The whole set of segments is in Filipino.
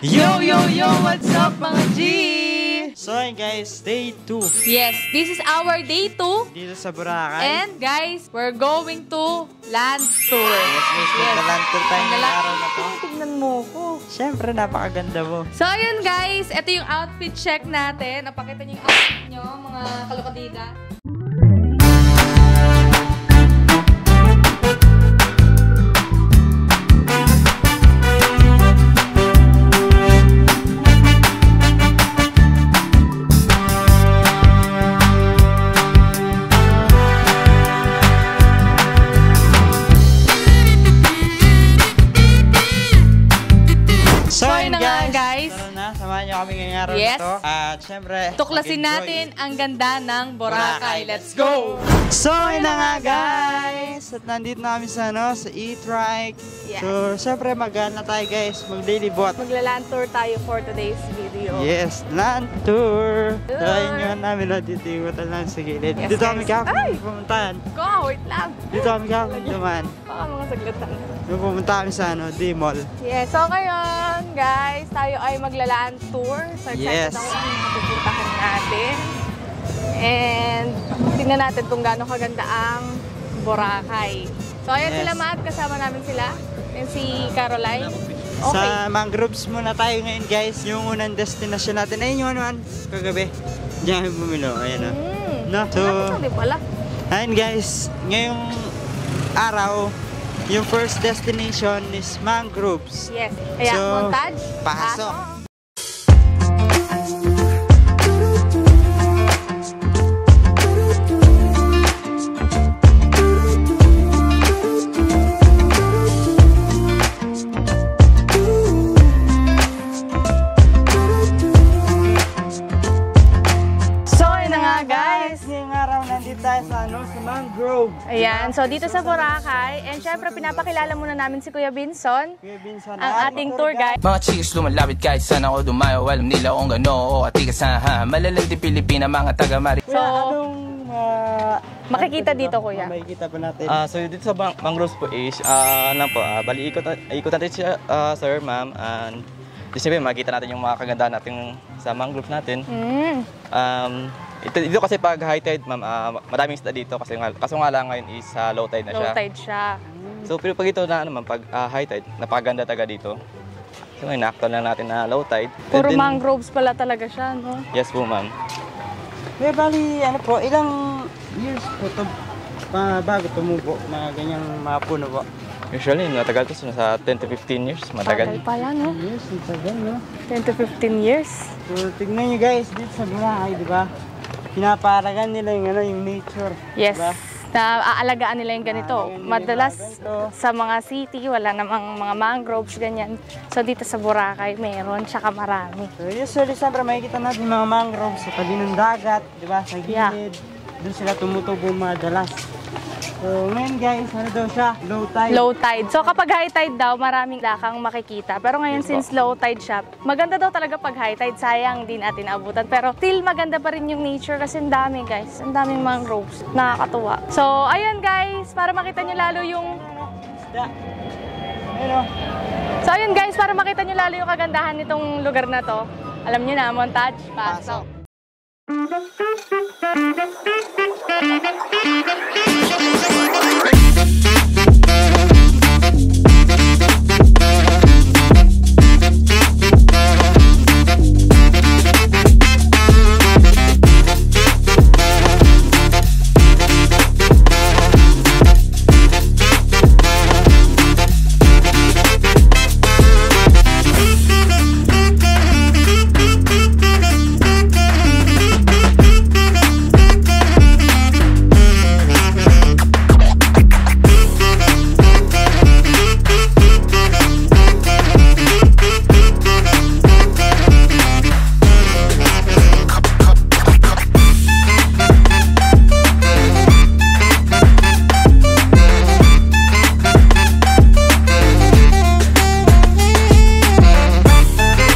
Yo, yo, yo! What's up mga G? So guys, day 2. Yes, this is our day 2. Dito sa Boracay. And guys, we're going to land tour. Yes, mag-land tour tayo ngayong araw na to. Tignan mo ko. Siyempre, napakaganda mo. So ayun guys, ito yung outfit check natin. Napakita niyo yung outfit nyo, mga kalokadida. So ayun guys, guys. tara na, samahan niyo kami ngayong araw Yes. na to. At syempre, Tuklasin natin ang ganda ng Boracay. Let's go! So ayun na nga guys, at nandito na kami sa, sa E-Trike. Yeah. So syempre, mag-na tayo guys, mag-daily boat. Magla-land tour tayo for today's video. Yes, land tour. So ayun yun namin, dito yung hotel lang sa gilid. Yes, Dito kami guys. kapag Ay! pumuntahan. Go, wait lang. Dito kami kapag duman. Baka mga saglit lang. Nung pumunta kami sa D-Mall. Yes, so ngayon, guys, tayo ay maglalaan tour. So excited Yes. ako kung mapupuntahan natin. And tingnan natin kung gaano kaganda ang Boracay. So ayan Yes. sila, Matt, kasama namin sila. And si Caroline. Okay. Sa mangroves muna tayo ngayon guys. Yung unang destination natin. Ayun yung ano, kagabi. Diyan kami bumilo. Ayun o. No? So, Hindi pala. ayun guys. Ngayong araw, yung first destination is mangroves. Yes. Kaya, So, montage. pasok. Ngayong araw, nandito tayo sa, sa mangrove. Ayan, so dito sa Boracay, and syempre pinapakilala muna namin si Kuya Binson, Kuya Binson, ang ating tour guide. Mga chicks lumalapit kahit saan ako dumayo. Alam nila kung gano o atigasahan. Malalal din Pilipina, mga taga-mari. Kuya, anong makikita dito, Kuya? Makikita pa natin. So dito sa mangroves po is, bali ikot natin siya, sir, ma'am, and siyempre makikita natin yung mga kagandahan natin sa mangroves natin. Dito kasi pag high tide, ma'am, maraming isda dito kasi kaso nga lang ngayon is low tide na siya. Low tide siya. So pero pag ito na naman, pag high tide, napakaganda taga dito. So ngayon, na-actual na natin na low tide. Puro mangroves pala talaga siya, no? Yes po, ma'am. May bali, ano po, ilang years po ito bago tumubo na ganyang mga puno po? Usually, matagal to, nasa 10 to 15 years, matagal. Tagal pa yan, no? Yes, ang tagal, no? 10 to 15 years. So, tignan nyo guys, dito sa Boracay, di ba? Pinaparagan nila yung, yung nature. Yes. Diba? Naaalagaan nila yung ganito. Aalagaan nila Madalas yung ganito. sa mga city, wala namang mga mangroves, ganyan. So dito sa Boracay, meron, tsaka marami. So, usually, siyempre, makikita natin yung mga mangroves sa tabi ng dagat, di ba? Sa gilid. Yeah. Doon sila tumutubo madalas. So, ngayon guys, ano daw siya? Low tide. Low tide. So kapag high tide daw, maraming lakang makikita. Pero ngayon, since low tide siya, maganda daw talaga pag high tide. Sayang din natin abutan. Pero still maganda pa rin yung nature kasi ang dami guys. Ang daming mangroves. Nakakatuwa. So ayun guys, para makita nyo lalo yung... Isda. Ayun o. So ayun guys, para makita nyo lalo yung kagandahan nitong lugar na to. Alam nyo na, montage, pasok.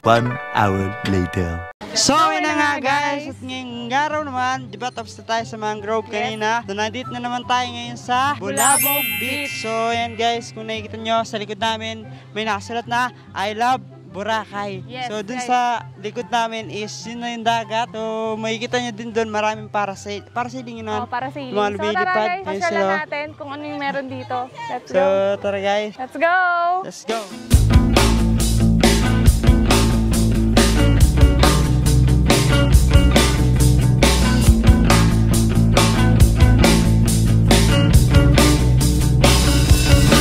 One hour later. So, yun na nga guys. At ngayong araw naman, di ba tapos na tayo sa mangrove kanina. So, nandito na naman tayo ngayon sa Bulabog Beach. So, yan guys, kung nakikita nyo sa likod namin, may nakasulat na I love Boracay. Yes, So dun guys. sa likod namin is yun na yung dagat. So makikita nyo din dun maraming parasailing yun. Para sa Mga So tara lumilipad. guys, Ayun pasyalan sila. natin kung ano yung meron dito. Let's So go. tara guys, Let's go! let's go.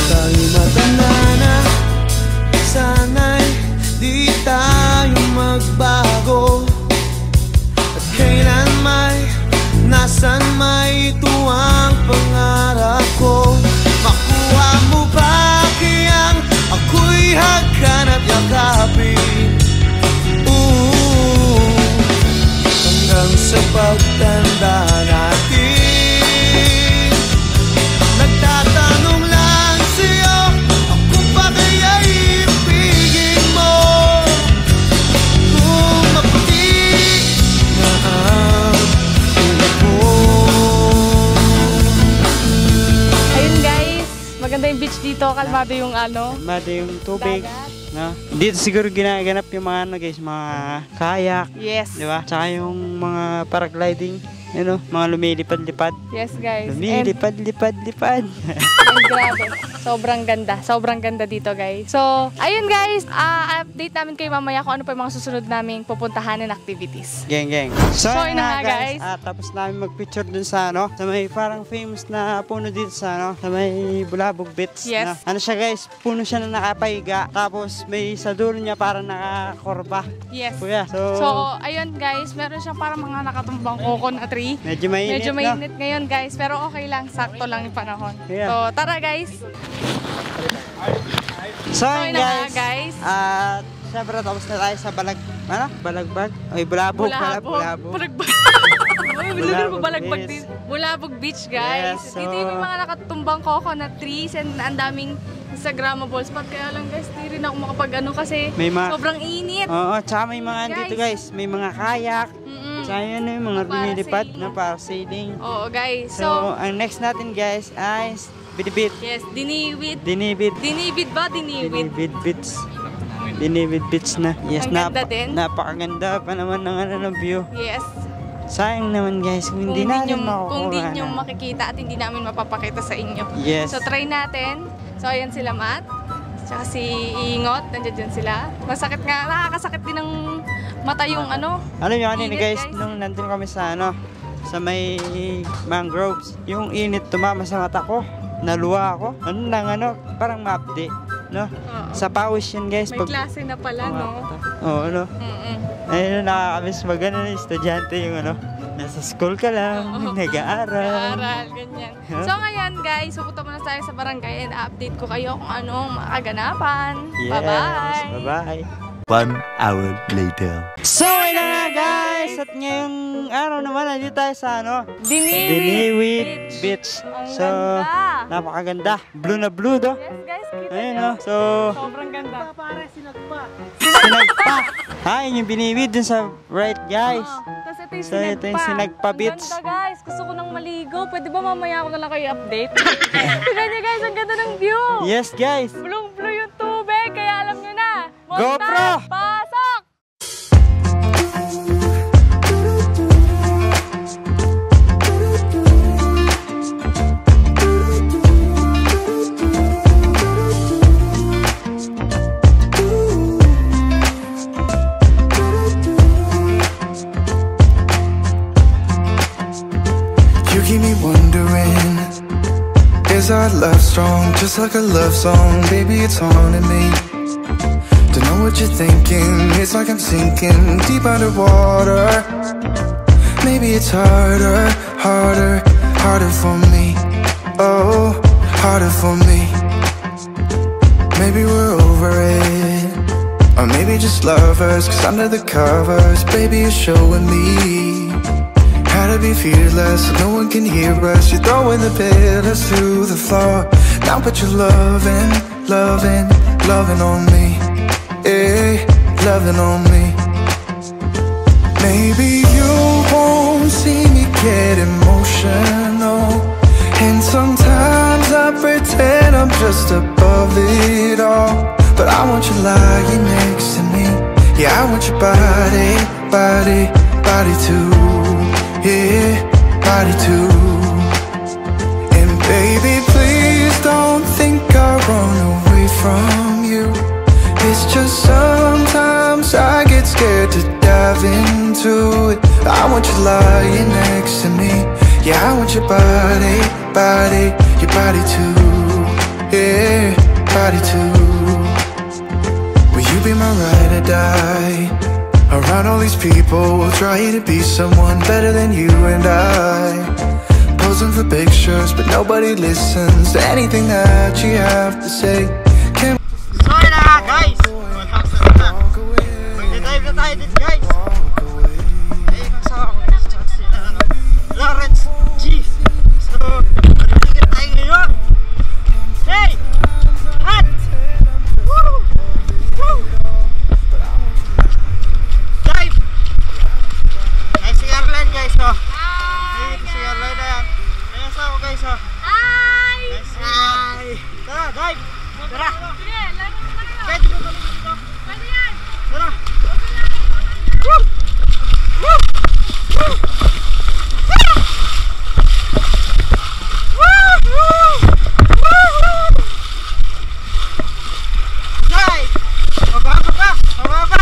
Tayo matanda na, sana'y di tayo magbago. At kailan may, nasan may ito ang pangarap ko. Makuha mo ba kayang ako'y hagkan at yakapin? Hanggang sa pagtanda natin, nagtatanong lang sa'yo, ako pa kaya ibigin mo? Kung maputi na ang ulo mo. Ayun guys, maganda yung beach dito. Kalmado yung ano. Mado yung tubig. Dagat. No? Dito siguro ginaganap yung mga ano guys, mga kayak. Yes. Di ba? Tsaka yung mga paragliding. Ano, mga lumilipad-lipad. Yes guys. Lumilipad-lipad-lipad. And grabe. Sobrang ganda. Sobrang ganda dito guys. So, ayun guys. Update namin kayo mamaya kung ano pa yung mga susunod naming pupuntahan and activities. Geng, geng. So, So, yun yun na na nga, guys. tapos namin magpicture dun sa ano, sa may parang famous na puno dito sa ano, sa may Bulabog Beach. Yes. Na. Ano siya guys, puno siya na nakapahiga. Tapos may sa dulo niya parang nakakorba. Yes. Kuya, So, ayun guys. Meron siyang parang mga nakatumbang coconut tree. medyo mainit, Medyo no? mainit ngayon guys. Pero okay lang. Sakto lang yung panahon. Yeah. So, tara guys. So, yun yun na nga, guys. guys. At syempre tapos na tayo sa Balagbag. Ay, Bulabog. Bulabog. Balagbag. Uy, Bulabog Balagbag Beach. Bulabog Beach, guys. Yes, so- Dito yung may mga nakatumbang coconut trees and ang daming Instagrammable spot. Kaya lang guys, di rin ako makapag-ano kasi May mga- sobrang init. Oo, tsaka may mga Guys. dito guys. May mga kayak. Mm-mm. Tsaka yun yung mga lumilipad Parasailing. na parasailing. Oo, guys. So, ang next natin guys ay Bidibid. Yes, Dinibid. Dinibid. Dinibid ba? Dinibid. Dinibid Beach. Dinibid Beach na. Yes, Ang ganda din. napakaganda pa naman ng ano ng view. Yes. Sayang naman guys kung hindi natin makukuha. Kung di nyo na. makikita at hindi namin mapapakita sa inyo. Yes. So, try natin. So, ayan sila, Matt. Tsaka si Ingot. Nandiyan dyan sila. Masakit nga. Nakakasakit din ng mata yung ano. Alam nyo kanina Init, guys, guys. nung nandun kami sa ano, sa may mangroves, yung init tumama sa mata ko. Naluwa ako. Ano lang ano, parang mapdi. No? Oo. Sa pawis yun guys. May klase na pala, no? Oo, ano. Mm-mm. Ayun, nakakamiss mag ano, estudyante yung ano. Nasa school ka lang, Oo. nag-aaral. Aral, ganyan. Huh? So ngayon guys, pupunta muna tayo sa barangay and update ko kayo kung anong makaganapan. Yes, Bye-bye! bye-bye. 1 hour later. So, ayun na nga guys! At ngayong araw naman, nandito tayo sa ano? Diniwid Beach. Ang So, ganda! napakaganda. Blue na blue do. Yes guys, kita Ayun nyo. no. So, Sobrang ganda. sinagpa. Ha, yun yung biniwid dun sa right guys. Tapos ito yung So, ito yung Sinagpa Beach. Ang ganda guys, gusto ko nang maligo. Pwede ba mamaya ako na lang kayo update? Tignan nyo guys, ang ganda ng view. Yes guys. Blue yung tubig, kaya alam nyo na. GoPro! Pasok! You keep me wondering, is our love strong? Just like a love song, baby, it's haunting me. Don't know what you're thinking, it's like I'm sinking deep underwater. Maybe it's harder, harder for me. Oh, harder for me. Maybe we're over it, or maybe just lovers. Cause under the covers, baby, you're showing me how to be fearless, so no one can hear us. You're throwing the pillars through the floor. Now put your loving on me. Yeah, loving on me. Maybe you won't see me get emotional, and sometimes I pretend I'm just above it all. but I want you lying next to me. Yeah, I want your body, body, body too. Yeah, body too. And baby, please don't think I run away from you. It's just sometimes I get scared to dive into it. I want you lying next to me. Yeah, I want your body, body, your body too. Yeah, body too. Will you be my ride or die? Around all these people, we'll try to be someone better than you and I. Posing for pictures, but nobody listens to anything that you have to say. Can't So yun na nga guys, mag-dive na tayo din guys. Ayun ang sawa ko guys, tsaka sila Lawrence G. So, mag-dive tayo ngayon. Hey! Hat! Woo! Woo! Dive! Ay si Arlen guys oh. Hi! Si Arlen na yan. Ayun ang sawa ko guys oh. Hi! Hi! Tara, dive! Tara! Pwede ko kami dito. Pwede yan. Tara. Woo! Woo! Woo! Woo! Woo! Nice! Mababa pa! Mababa!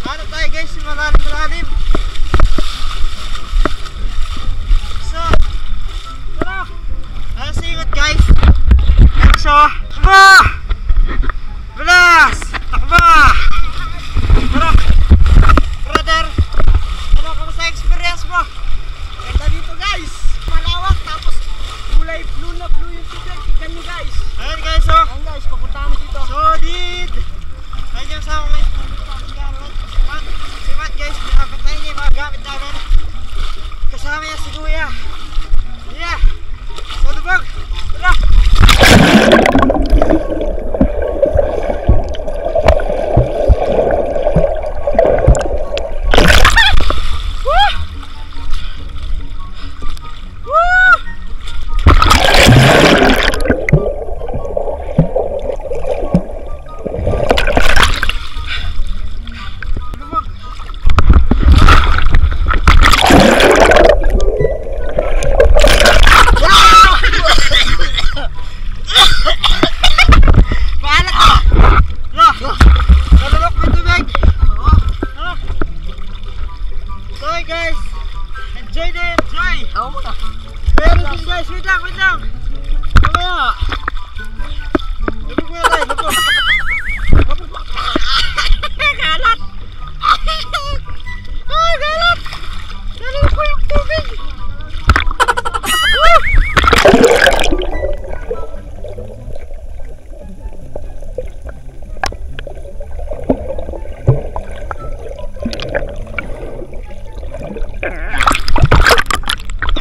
Ano tayo guys? Malalim. So, tara! Ano sa ingat guys? So, takbo! Bilas! Takbo! Tara! Brother! Ano kamusta experience mo? Ganda dito guys! Malawak tapos kulay blue na blue yung tubig. Tignan nyo guys! Ayan guys oh! Ayan guys, papunta kami dito. Solid! Ayan yung sa akin. Simat guys, pinapatay niya yung mga gamit namin. Kasama niya si Kuya. Yeah! So lubog! Tara!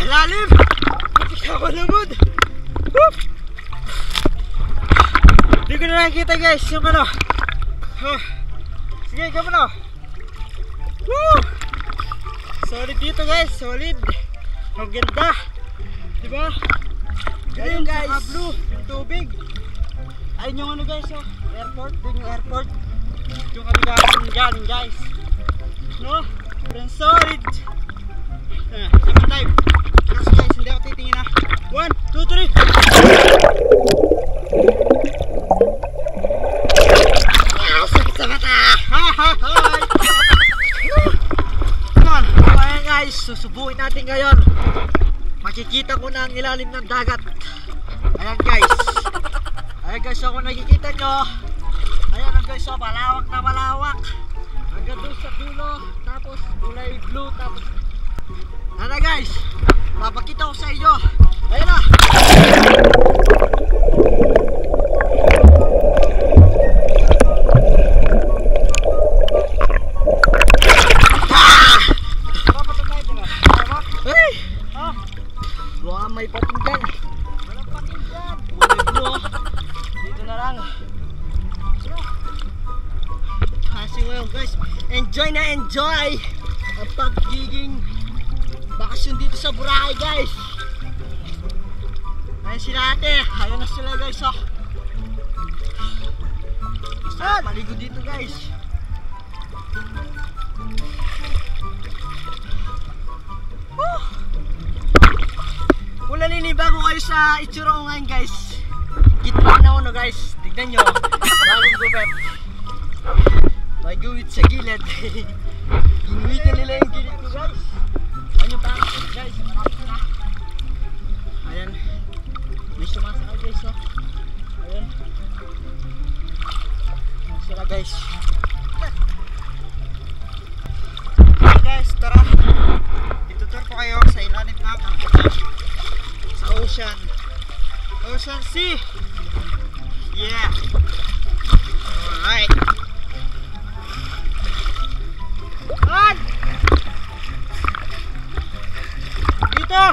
Lalim! Kasama lumod! Hindi ko na nakikita guys yung ano. Sige, kamo na. Woo! Solid dito guys, solid. Ang ganda. Diba? Ayun guys, blue, yung tubig. Ayun yung ano guys, oh, airport. Doon yung airport. Yung kami galing guys. No? Pero solid. Second dive. Kasi guys, hindi ako titingin na. 1, 2, 3. Sakit sa mata. Hi! Come on. Ayan guys, susubuhin natin ngayon. Makikita ko na ang ilalim ng dagat. Ayan guys. Ayan guys, kung nakikita nyo. Ayan guys, so malawak na malawak. Hanggang doon sa dulo. Tapos kulay blue. Tapos ano guys, papakita ko sa inyo. Ayan na. Hey! Ha? Buha may pating dyan. Walang pating dyan. Kulay blue. Dito na lang. Kasi ngayon guys, enjoy na enjoy ang pagiging bakasyon dito sa Boracay guys. Ayun sila ate, ayun na sila guys oh. Sarap maligo dito guys. Kung naninibago kayo sa itsura ko ngayon guys, gitman na uno guys. Tignan nyo, bagong gupet. May guwit sa gilid. Ginuwitan nila yung gilid ko guys. Ayan yung pakakit guys, marami na. Ayan, may sumasakal guys oh. Ayan. Ayan sila guys. Okay guys, tara. Itutur ko kayo sa ilalim ng sa ocean. Ocean Sea. Yeah. Alright. On! Dito!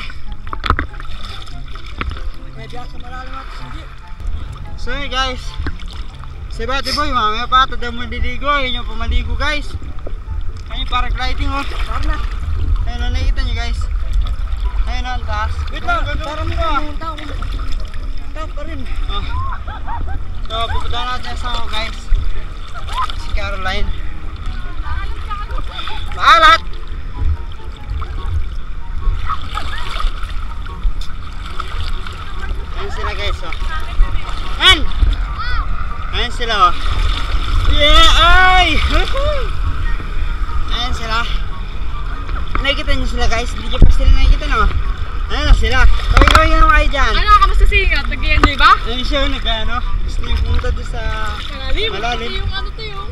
Medyo sa malalim at hindi. So yun guys, si Bati Boy, mamaya pa ito dahil maliligo. Yun yung pumaligo guys. Ayun yung paragliding oh. Tara na. Ayun na, nakikita nyo guys. Ayun na, ang taas. Wait lang, parang mo ah. Tao pa rin. Oh. So, pupunta natin sa ako guys. Si Caroline. Maalat! Ayun sila guys oh. Ayan! Ayan sila oh. Yeah! Ay! Ayan sila. Nakikita nyo sila guys. Hindi nyo pa sila nakikita no? Ayan na sila. Kawin-kawin nga kayo dyan. Ano ka mas sasingit? Nag-enjoy ba? Ayun siya nag-ano. Gusto nyo pumunta doon sa malalim. Yung ano to yung?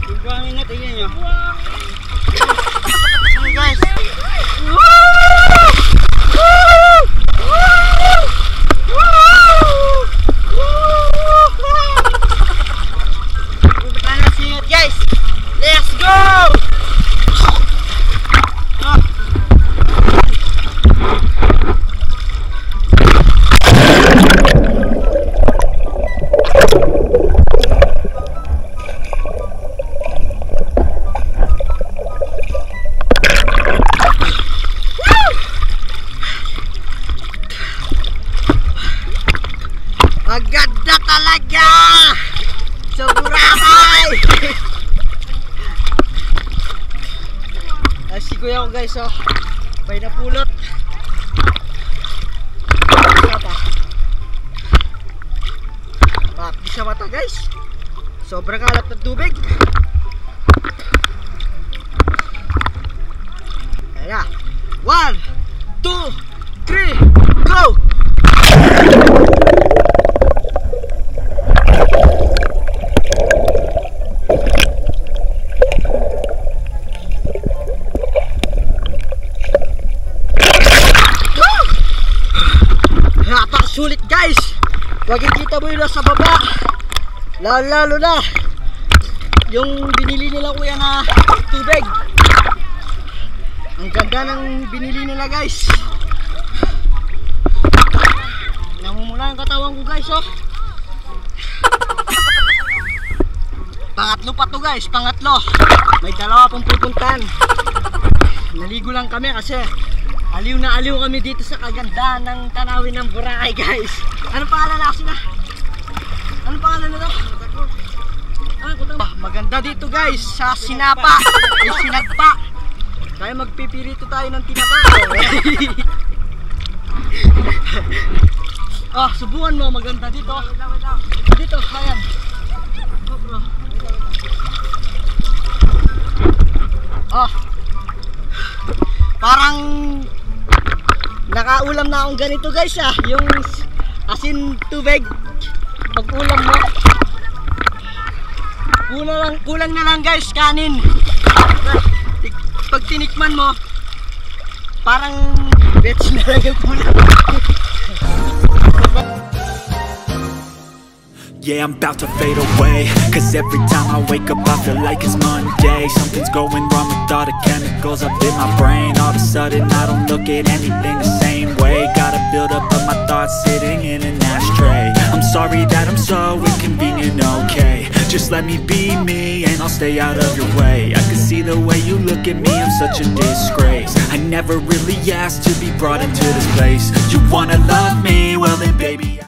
Yung buhangin na tingin nyo. Buhangin. Ayun guys. Pupunta na singit guys. Let's go! Maganda talaga sa Boracay. Si kuya ko guys oh, may napulot. Di sa mata guys, sobrang kalat ng tubig. Kaya 1, 2, 3, go! Napakasulit guys. Makikita mo yun sa baba. Lalo na yung binili nila kuya na tubig. Ang ganda ng binili nila guys. Namumula yung katawan ko guys oh. Pangatlo pa to guys, pangatlo. May dalawa pang pupuntan. Naligo lang kami kasi aliw na aliw kami dito sa kagandahan ng tanawin ng Boracay guys. Anong pangalan na sila? Anong pangalan na to? Maganda dito guys sa sinapa. Ay sinagpa. Kaya magpipirito tayo ng tinapa. Oh, subukan mo, maganda dito. Dito, ayan. Oh bro. Oh. Parang nakaulam na akong ganito guys ah. Yung asin tubig pag ulam mo. Kulang na lang guys kanin. Pag tinikman mo parang veg na lang yung kulang. Yeah, I'm about to fade away, cause every time I wake up I feel like it's Monday. Something's going wrong with all the chemicals up in my brain. All of a sudden I don't look at anything the same way. Gotta build up of my thoughts sitting in an ashtray. I'm sorry that I'm so inconvenient, okay. Just let me be me and I'll stay out of your way. I can see the way you look at me, I'm such a disgrace. I never really asked to be brought into this place. You wanna love me? Well then baby